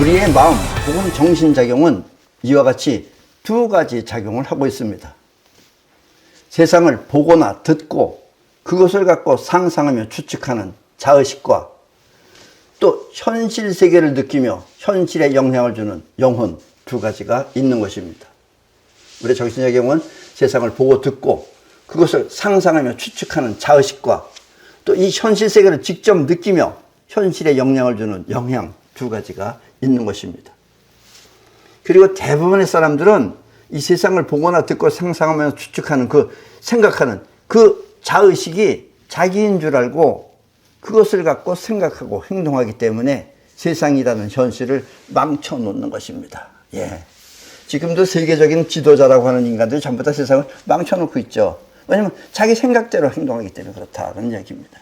우리의 마음 혹은 정신작용은 이와 같이 두 가지 작용을 하고 있습니다. 세상을 보거나 듣고 그것을 갖고 상상하며 추측하는 자의식과 또 현실 세계를 느끼며 현실에 영향을 주는 영혼, 두 가지가 있는 것입니다. 우리의 정신작용은 세상을 보고 듣고 그것을 상상하며 추측하는 자의식과 또 이 현실 세계를 직접 느끼며 현실에 영향을 주는 영향, 두 가지가 있는 것입니다. 그리고 대부분의 사람들은 이 세상을 보거나 듣고 상상하며 추측하는 생각하는 그 자의식이 자기인 줄 알고 그것을 갖고 생각하고 행동하기 때문에 세상이라는 현실을 망쳐놓는 것입니다. 예. 지금도 세계적인 지도자라고 하는 인간들이 전부 다 세상을 망쳐놓고 있죠. 왜냐하면 자기 생각대로 행동하기 때문에 그렇다는 얘기입니다.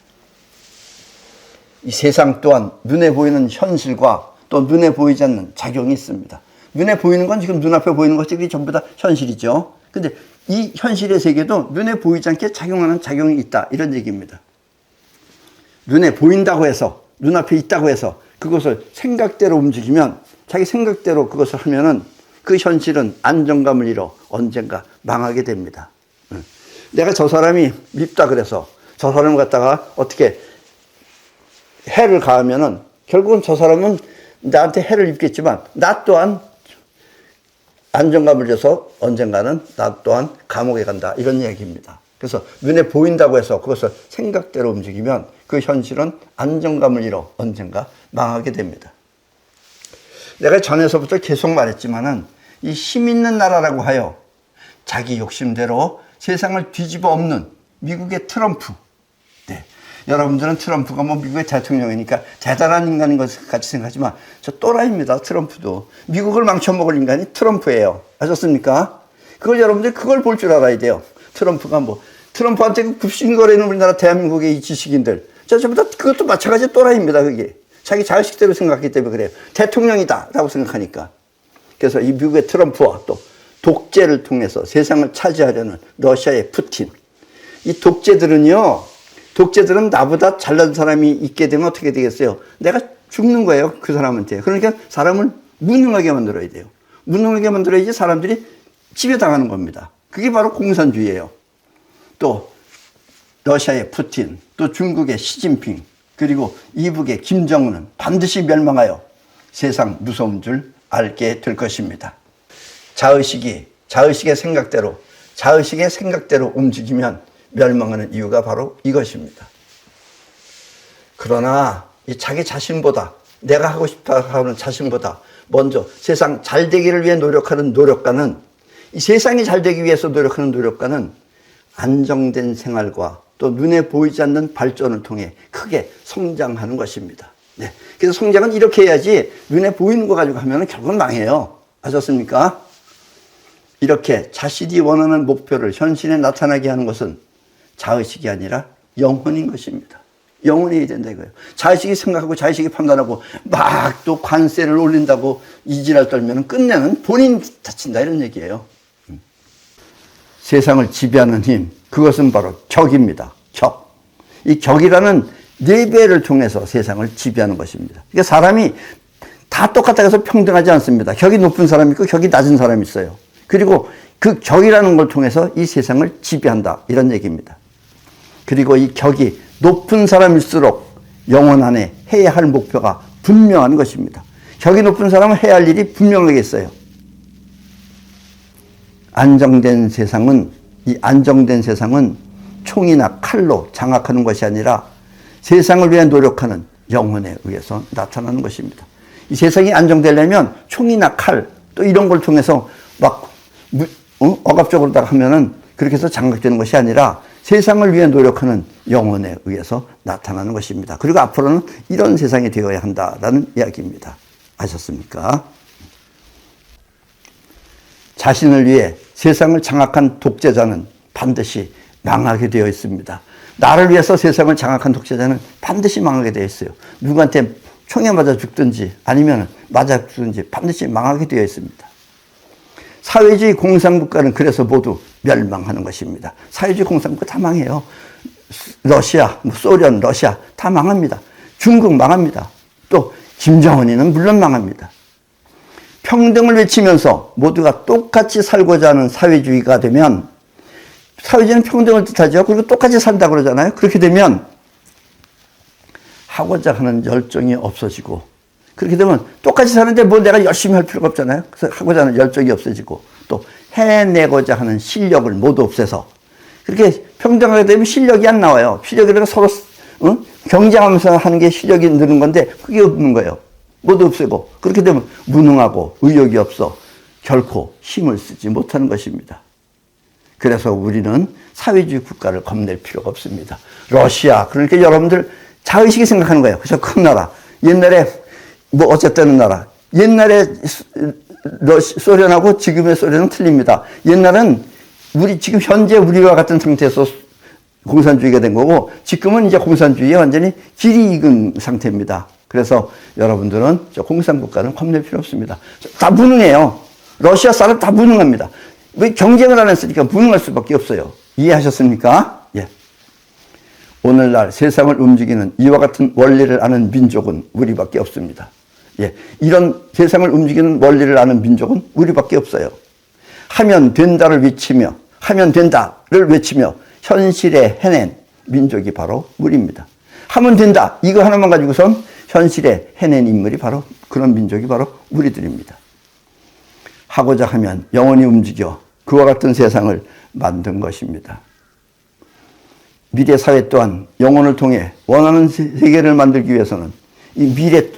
이 세상 또한 눈에 보이는 현실과 또 눈에 보이지 않는 작용이 있습니다. 눈에 보이는 건 지금 눈앞에 보이는 것들이 전부 다 현실이죠. 근데 이 현실의 세계도 눈에 보이지 않게 작용하는 작용이 있다, 이런 얘기입니다. 눈에 보인다고 해서, 눈앞에 있다고 해서 그것을 생각대로 움직이면, 자기 생각대로 그것을 하면은 그 현실은 안정감을 잃어 언젠가 망하게 됩니다. 내가 저 사람이 밉다 그래서 저 사람을 갖다가 어떻게 해를 가하면은 결국은 저 사람은 나한테 해를 입겠지만 나 또한 안정감을 줘서 언젠가는 나 또한 감옥에 간다, 이런 얘기입니다. 그래서 눈에 보인다고 해서 그것을 생각대로 움직이면 그 현실은 안정감을 잃어 언젠가 망하게 됩니다. 내가 전에서부터 계속 말했지만은 이 힘 있는 나라라고 하여 자기 욕심대로 세상을 뒤집어 엎는 미국의 트럼프. 네. 여러분들은 트럼프가 뭐 미국의 대통령이니까 대단한 인간인 것 같이 생각하지만 저 또라이입니다. 트럼프도. 미국을 망쳐먹을 인간이 트럼프예요. 아셨습니까? 여러분들 그걸 볼 줄 알아야 돼요. 트럼프한테 그 굽신거리는 우리나라 대한민국의 이 지식인들. 전부 다 그것도 마찬가지 또라이입니다. 그게. 자기 자의식대로 생각하기 때문에 그래요. 대통령이다 라고 생각하니까. 그래서 이 미국의 트럼프와 또 독재를 통해서 세상을 차지하려는 러시아의 푸틴. 이 독재들은 나보다 잘난 사람이 있게 되면 어떻게 되겠어요? 내가 죽는 거예요, 그 사람한테. 그러니까 사람을 무능하게 만들어야 돼요. 무능하게 만들어야지 사람들이 지배당하는 겁니다. 그게 바로 공산주의예요. 또 러시아의 푸틴, 또 중국의 시진핑, 그리고 이북의 김정은은 반드시 멸망하여 세상 무서운 줄 알게 될 것입니다. 자의식의 생각대로 움직이면 멸망하는 이유가 바로 이것입니다. 그러나 이 자기 자신보다, 내가 하고 싶다 하는 자신보다 먼저 세상 잘 되기를 위해 노력하는 노력가는, 이 세상이 잘 되기 위해서 노력하는 노력가는 안정된 생활과 또 눈에 보이지 않는 발전을 통해 크게 성장하는 것입니다. 네. 그래서 성장은 이렇게 해야지 눈에 보이는 거 가지고 하면 결국은 망해요. 아셨습니까? 이렇게 자신이 원하는 목표를 현실에 나타나게 하는 것은 자의식이 아니라 영혼인 것입니다. 영혼이 된다 이거예요. 자의식이 생각하고 자의식이 판단하고 막 또 관세를 올린다고 이지랄 떨면 끝내는 본인 다친다, 이런 얘기예요. 세상을 지배하는 힘, 그것은 바로 격입니다. 격. 이 격이라는 내배를 통해서 세상을 지배하는 것입니다. 그러니까 사람이 다 똑같다고 해서 평등하지 않습니다. 격이 높은 사람이 있고 격이 낮은 사람이 있어요. 그리고 그 격이라는 걸 통해서 이 세상을 지배한다, 이런 얘기입니다. 그리고 이 격이 높은 사람일수록 영혼 안에 해야 할 목표가 분명한 것입니다. 격이 높은 사람은 해야 할 일이 분명하게 있어요. 안정된 세상은 총이나 칼로 장악하는 것이 아니라 세상을 위해 노력하는 영혼에 의해서 나타나는 것입니다. 이 세상이 안정되려면 총이나 칼, 또 이런 걸 통해서 막 억압적으로 하면은 그렇게 해서 장악되는 것이 아니라 세상을 위해 노력하는 영혼에 의해서 나타나는 것입니다. 그리고 앞으로는 이런 세상이 되어야 한다라는 이야기입니다. 아셨습니까? 자신을 위해 세상을 장악한 독재자는 반드시 망하게 되어 있습니다. 나를 위해서 세상을 장악한 독재자는 반드시 망하게 되어 있어요. 누구한테 총에 맞아 죽든지 아니면 맞아 죽든지 반드시 망하게 되어 있습니다. 사회주의 공산국가는 그래서 모두 멸망하는 것입니다. 사회주의 공산국가 다 망해요. 러시아, 소련, 러시아 다 망합니다. 중국 망합니다. 또 김정은이는 물론 망합니다. 평등을 외치면서 모두가 똑같이 살고자 하는 사회주의가 되면, 사회주의는 평등을 뜻하죠. 그리고 똑같이 산다 그러잖아요. 그렇게 되면 하고자 하는 열정이 없어지고, 그렇게 되면 똑같이 사는데 뭐 내가 열심히 할 필요가 없잖아요. 그래서 하고자 하는 열정이 없어지고, 또 해내고자 하는 실력을 모두 없애서, 그렇게 평등하게 되면 실력이 안 나와요. 실력이라고 서로 경쟁하면서 하는 게 실력이 느는 건데 그게 없는 거예요. 모두 없애고, 그렇게 되면 무능하고 의욕이 없어 결코 힘을 쓰지 못하는 것입니다. 그래서 우리는 사회주의 국가를 겁낼 필요가 없습니다. 러시아, 그러니까 여러분들 자의식이 생각하는 거예요. 그래서 큰 나라, 옛날에 뭐 어쨌든 나라, 옛날에 소련하고 지금의 소련은 틀립니다. 옛날은 우리 지금 현재 우리와 같은 상태에서 공산주의가 된 거고, 지금은 이제 공산주의에 완전히 길이 익은 상태입니다. 그래서 여러분들은 저 공산국가는 겁낼 필요 없습니다. 다 무능해요. 러시아 사람 다 무능합니다. 왜 경쟁을 안 했으니까 무능할 수밖에 없어요. 이해하셨습니까? 예. 오늘날 세상을 움직이는 이와 같은 원리를 아는 민족은 우리밖에 없습니다. 예. 이런 세상을 움직이는 원리를 아는 민족은 우리밖에 없어요. 하면 된다를 외치며, 하면 된다를 외치며 현실에 해낸 민족이 바로 우리입니다. 하면 된다, 이거 하나만 가지고선 현실에 해낸 인물이 바로, 그런 민족이 바로 우리들입니다. 하고자 하면 영원히 움직여 그와 같은 세상을 만든 것입니다. 미래 사회 또한 영혼을 통해 원하는 세계를 만들기 위해서는, 이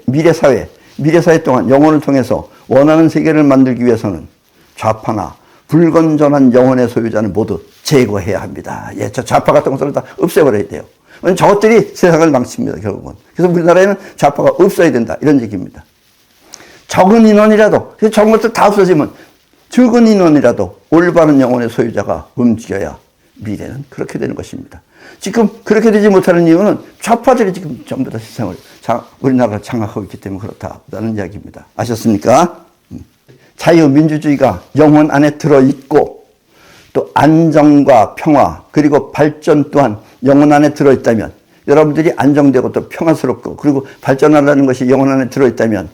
미래 사회 또한 영혼을 통해서 원하는 세계를 만들기 위해서는 좌파나 불건전한 영혼의 소유자는 모두 제거해야 합니다. 예, 저 좌파 같은 것들을 다 없애버려야 돼요. 저것들이 세상을 망칩니다, 결국은. 그래서 우리나라에는 좌파가 없어야 된다, 이런 얘기입니다. 적은 인원이라도, 적은 것들 다 없어지면 적은 인원이라도 올바른 영혼의 소유자가 움직여야 미래는 그렇게 되는 것입니다. 지금 그렇게 되지 못하는 이유는 좌파들이 지금 전부 다 세상을, 우리나라를 장악하고 있기 때문에 그렇다는 이야기입니다. 아셨습니까? 자유민주주의가 영혼 안에 들어있고, 또 안정과 평화, 그리고 발전 또한 영혼 안에 들어있다면, 여러분들이 안정되고 또 평화스럽고 그리고 발전하려는 것이 영혼 안에 들어있다면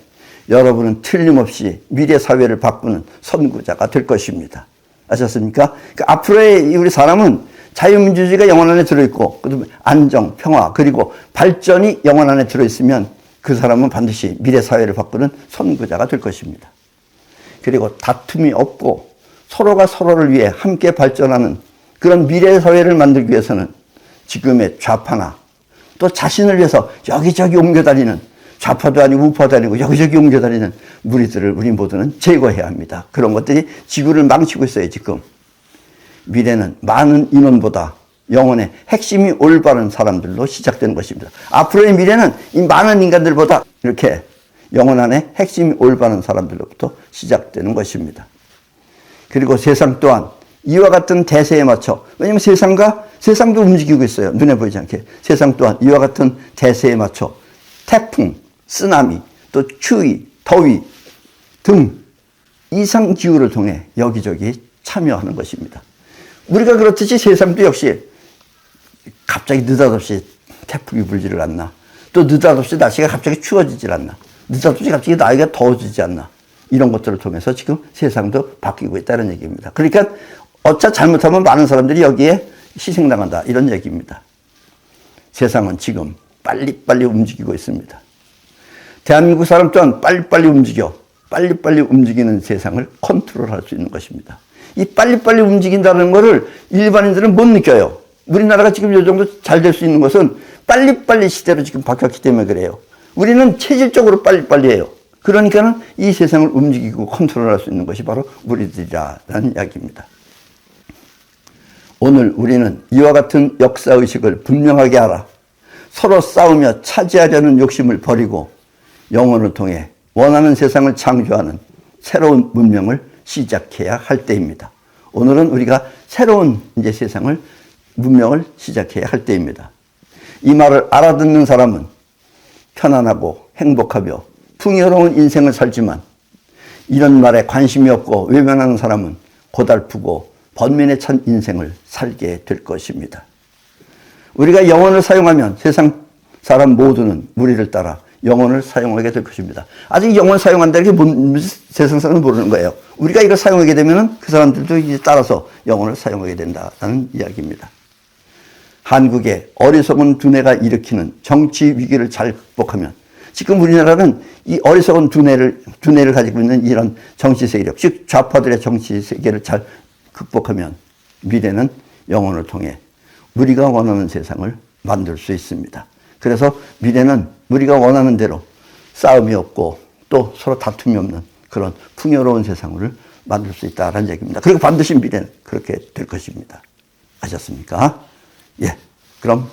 여러분은 틀림없이 미래 사회를 바꾸는 선구자가 될 것입니다. 아셨습니까? 그러니까 앞으로의 우리 사람은 자유민주주의가 영혼 안에 들어있고, 안정, 평화, 그리고 발전이 영혼 안에 들어있으면 그 사람은 반드시 미래 사회를 바꾸는 선구자가 될 것입니다. 그리고 다툼이 없고 서로가 서로를 위해 함께 발전하는 그런 미래 사회를 만들기 위해서는 지금의 좌파나 또 자신을 위해서 여기저기 옮겨다니는, 좌파도 아니고 우파도 아니고 여기저기 옮겨다니는 무리들을 우리 모두는 제거해야 합니다. 그런 것들이 지구를 망치고 있어요, 지금. 미래는 많은 인원보다 영혼의 핵심이 올바른 사람들로 시작되는 것입니다. 앞으로의 미래는 이 많은 인간들보다 이렇게 영혼 안에 핵심이 올바른 사람들로부터 시작되는 것입니다. 그리고 세상 또한 이와 같은 대세에 맞춰, 왜냐하면 세상도 움직이고 있어요. 눈에 보이지 않게. 세상 또한 이와 같은 대세에 맞춰 태풍, 쓰나미, 또 추위, 더위 등 이상기후를 통해 여기저기 참여하는 것입니다. 우리가 그렇듯이 세상도 역시 갑자기 느닷없이 태풍이 불지를 않나, 또 느닷없이 날씨가 갑자기 추워지질 않나, 느닷없이 갑자기 나이가 더워지지 않나, 이런 것들을 통해서 지금 세상도 바뀌고 있다는 얘기입니다. 그러니까 어차 잘못하면 많은 사람들이 여기에 희생당한다, 이런 얘기입니다. 세상은 지금 빨리빨리 움직이고 있습니다. 대한민국 사람 또한 빨리빨리 움직이는 세상을 컨트롤할 수 있는 것입니다. 이 빨리빨리 움직인다는 것을 일반인들은 못 느껴요. 우리나라가 지금 이 정도 잘 될 수 있는 것은 빨리빨리 시대로 지금 바뀌었기 때문에 그래요. 우리는 체질적으로 빨리빨리 해요. 그러니까는 이 세상을 움직이고 컨트롤할 수 있는 것이 바로 우리들이라는 이야기입니다. 오늘 우리는 이와 같은 역사의식을 분명하게 알아 서로 싸우며 차지하려는 욕심을 버리고 영혼을 통해 원하는 세상을 창조하는 새로운 문명을 시작해야 할 때입니다. 오늘은 우리가 새로운 이제 문명을 시작해야 할 때입니다. 이 말을 알아듣는 사람은 편안하고 행복하며 풍요로운 인생을 살지만, 이런 말에 관심이 없고 외면하는 사람은 고달프고 번민에 찬 인생을 살게 될 것입니다. 우리가 영혼을 사용하면 세상 사람 모두는 우리를 따라 영혼을 사용하게 될 것입니다. 아직 영혼을 사용한다는 게 뭔, 세상 사람은 모르는 거예요. 우리가 이걸 사용하게 되면 그 사람들도 이제 따라서 영혼을 사용하게 된다는 이야기입니다. 한국의 어리석은 두뇌가 일으키는 정치 위기를 잘 극복하면, 지금 우리나라는 이 어리석은 두뇌를 가지고 있는 이런 정치 세력, 즉 좌파들의 정치 세계를 잘 극복하면 미래는 영혼을 통해 우리가 원하는 세상을 만들 수 있습니다. 그래서 미래는 우리가 원하는 대로 싸움이 없고 또 서로 다툼이 없는 그런 풍요로운 세상을 만들 수 있다는 얘기입니다. 그리고 반드시 미래는 그렇게 될 것입니다. 아셨습니까? 예, 그럼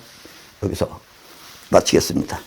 여기서 마치겠습니다.